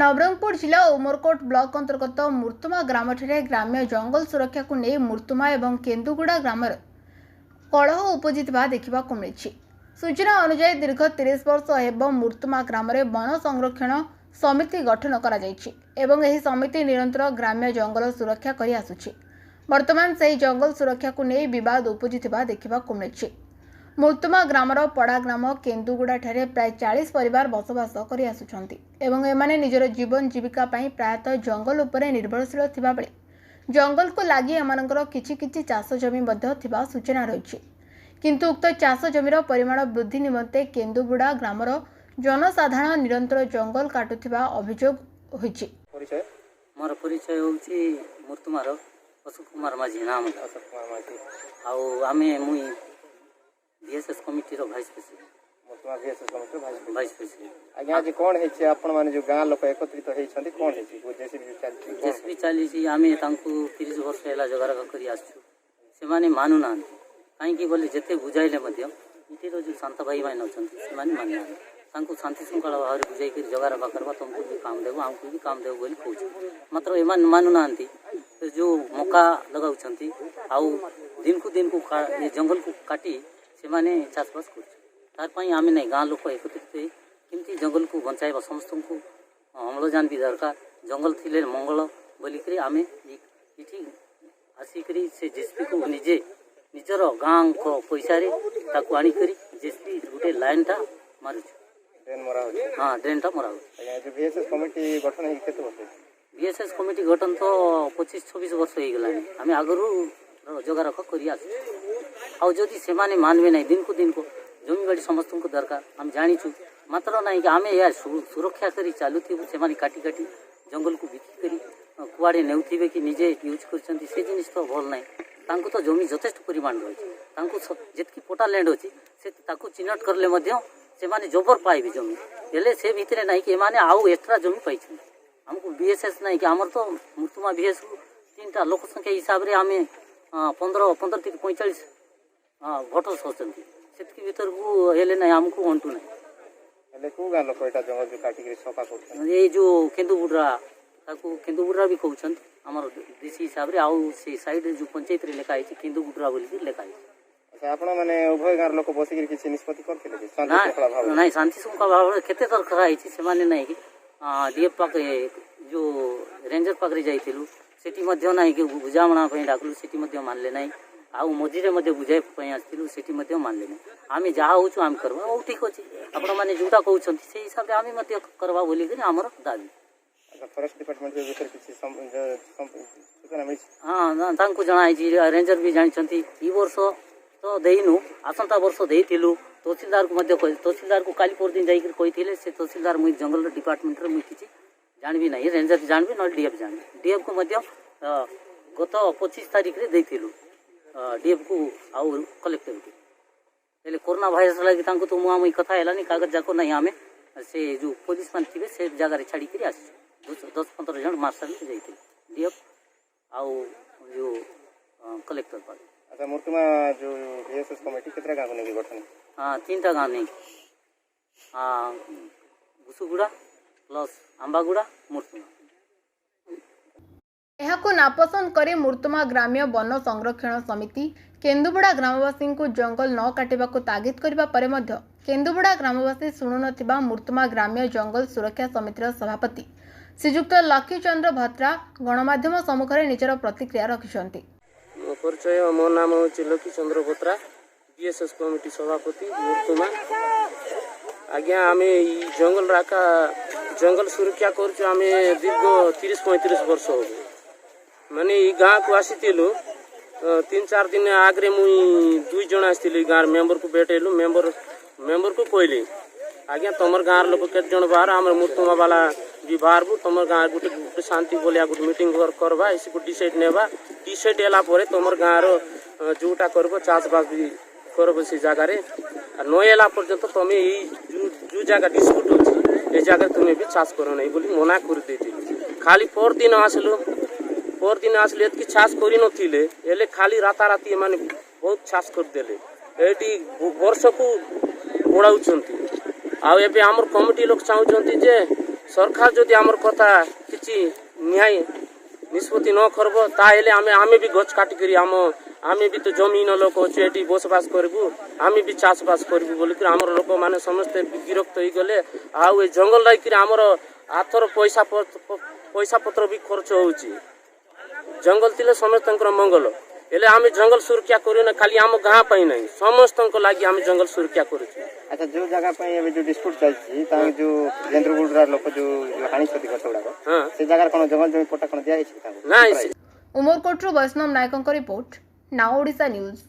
नवरंगपुर जिला उमरकोट ब्लॉक अंतर्गत मूर्तुमा ग्राम ग्राम्य जंगल सुरक्षा को नहीं मूर्तुमा और केन्दुगुड़ा ग्राम कलह उपजिता देखा मिली। सूचना अनुसार दीर्घ 30 वर्ष एवं मूर्तुमा ग्राम वन संरक्षण समिति गठन कर समिति निरंतर ग्राम्य जंगल सुरक्षा कर आसुछि। वर्तमान से जंगल सुरक्षा को नहीं विवाद उपजिता देखा मिली। मूर्तुमा ग्रामर पड़ा ग्राम केन्दुगुड़ा ठारे प्राय 40 परिवार बसवास कर आसुछंती एवं एमाने निजर जीवन जीविका पाई प्रायतः जंगल उपरे निर्भरशील थिबा बेले जंगल को लागि एमानकर किछि किछि चाष जमी मध्य थिबा सूचना रहिछि। किंतु उक्त चाष जमीर परिमाण वृद्धि निमंते केन्दुगुड़ा ग्रामर जनसाधारण निरंतर जंगल काटुथिबा अभियोग होइछि। मोर परिचय होछि मूर्तुमार अशोक कुमार माझी नाम अशोक कुमार माझी आउ आमे मुई बीएसएस कमिटी रो भाइस प्रेसिडेंट मूर्तुमा बीएसएस कमिटी भाइस प्रेसिडेंट। आज्ञा आज कोन हेछि आपण माने जो गां लोक एकत्रित हेछंती कोन हेछि जेसीबी चालीसी आमे तांकु 30 वर्ष हैला जगार करी आछु से माने मानु ना काई की बोले जते बुझाइले मध्य इति रो जो शांत भाई माने नछंती से माने मानना तांकु शांति शृंखला भाव बुझाई के जगार करबा तुमको भी काम देबो हमको भी काम देबो बोली कहू मात्र एमान मानु नांती जो मौका लगाउछंती आउ दिन को ये जंगल को काटी से माने चाषबास कर आम नहीं गाँ लोक एकत्रित केमती जंगल को बचाइबा समस्त को अम्लजान भी दरकार जंगल थिले मंगल बोलिक आम ये आसिक से जेसीबी को निजे निजर गाँ को पैसा ताकू आनिक जेसीबी गोटे लाइन टा मारुछु। हाँ ड्रेन टा मरा बीएसएस कमिटी गठन बीएसएस कमिटी गठन तो 25-26 वर्ष हो गलानी आम आगरू जगारख कर जदि से मानवे ना दिन को जमी बाड़ी समस्त को दरकार आम जाचु मात्र ना कि आम या सुरक्षा कर चलु से काटी काटी जंगल को बिक्री कर कुआड़े नेउथिबे कि निजे यूज कर जिन तो भल ना तो जमी यथेष्ट परिमाण रही जितकी पोटा लैंड अच्छी से चिन्हट करले से जबर पाइबे जमी हेले से भितर ना कि एमाने आउ एक्स्ट्रा जमी पाई हमको बीएसएस ना कि आमर तो मूर्तुमा बीएस 3टा लोक संख्या हिसाब से आम 15-45 भोटर्स होचंती सेतकी भीतर को हेले ना हमको अंटू ना हेले को गां लोक एटा जंगल भी काटी के सफा करछन ये जो केन्दुबुड्रा भी कहउछन हमर देसी हिसाब रे आउ से साइड जो पंचायत रे लेखा आइछि केन्दुबुड्रा बोली लेखा आइछि। अच्छा आपण माने उभय गां लोक बसी के किछि निष्पत्ति करथिले कि शांति शृंखला भाव नहीं शांति शृंखला भाव केते तर करा आइछि से माने नहीं कि डीएफ पाक जो रेंजर पाक रे जाइथिलु सेठी मध्य नहीं कि बुझामणा पे डाकलु सेठी मध्य मानले नहीं आउ मझीरे मध्य बुझाई पे आसिलु सेठी मध्य मानले नहीं आम जहाँ होचु आम करबा ओ ठीक अछि आपण माने जोटा कहउछंती से हिसाब रे आम मध्य करबा बोली कि हमर दाबी। अच्छा फॉरेस्ट डिपार्टमेंट के भीतर किछि सूचना मिछि? हां तांको जणाइछि रेंजर भी जानिछंती ई वर्ष तो देइनु आसंता वर्ष देइथिलु तहसीलदार को मध्य तहसीलदार को काली पर दिन जाई के कहिथिले से तहसीलदार मुई जंगल डिपार्टमेंट रे मुई किछि जानबी नहीं रेंजर जानबी न डीएफ जानबी डीएफ को मध्य गत 25 तारीख रे देइथिलु डीएफ को आउ कलेक्टिविटी हेले कोरोना वायरस लगी तांको तो मुआ मुई कथा हेलानी कागज जाको नहीं आमे से जो पुलिस मान थिबे से जगह रे छाड़ी के आसी 10-15 जन मार्शल में जाइथिले डीएफ आउ जो कलेक्टर पर। अच्छा मूर्तुमा जो बीएसएस कमिटी केतरा गां को नेकी गठन? हां 3टा गां नहीं बुसुगुड़ा प्लस आंबागुड़ा मूर्तुमा एहाको नापसंद करी मूर्तुमा ग्राम्य वन संरक्षण समिति केन्दुबुड़ा ग्रामवासी को जंगल न काटिबाको तागिद करिबा परे मध्य केन्दुबुड़ा ग्रामवासी शुणु नथिबा मूर्तुमा ग्राम्य जंगल सुरक्षा समितिर सभापति श्रीजुक्त लक्ष्मीचंद्र भत्रा गणमाध्यम सम्मुख में निजर प्रतिक्रिया रखिछंती। परिचय मो नाम होछि लक्ष्मीचंद्र भत्रा बीएसएस कमिटी सभापति मूर्तुमा। आज्ञा आमे जंगल राका जंगल सुरक्षा करछु आमे दीर्घ 30-35 वर्ष हो माने ई गाँ को आसीथिलु 3-4 दिन आगरे मुई 2 जण आसीथिलु गाँ मेंबर को भेटेलु मेंबर को कहली आज्ञा तमर गाँ लोक केत जण बाहर हमर मूर्तुमा वाला भी बाहर बु तमर गाँ गुटे शांति बोलिया गुटे मीटिंग करबा इसी को डिसाइड नेबा डिसाइड एला परे तमर गाँ रो जोटा करबो चाषबास भी करबो से जगह रे नयला पर्यंत तमे ई जो जगह डिस्प्यूट होछि ए जगह तुमे भी चाष करो नहीं बोली मना कर देती खाली पर दिन आसले एतकी चाष करि नथिले एले खाली राताराती माने बहुत चाष कर देले एटी वर्ष को बढ़ाउछंती आ एबे हमर कमिटी लोक चाहुछंती जे सरकार जदि आमर कथा किछि न्याय निष्पत्ति न करब ताहेले आमे भी गछ काटिकरी आमे भी तो जमीन लोक अच्छे ये बसबास करूँ आम भी चाषबास करूँ बोलिक आमर लोक मैंने समस्ते विरक्त हो गले आउ जंगल रही आमर आथर पैसा पत्र भी खर्च हो जंगल थिले समस्त मंगल हेले आम जंगल सुरक्षा करूँ खाली आम गाँ पर नहीं समस्त लगी आम जंगल सुरक्षा करूँ। अच्छा जो जगह पे जो डिस्प्यूट चलती जो केन्द्रगुड़ा लोक जो हानि क्षति गछ गुड़ाक से जगह कौन जंगल जमी पट्टा कौन दिखाई Umarkote Vaishnav Nayak report now Odisha news.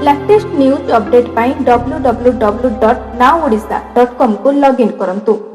Latest news update पाई www.nowodisha.com को लॉगिन करंतु।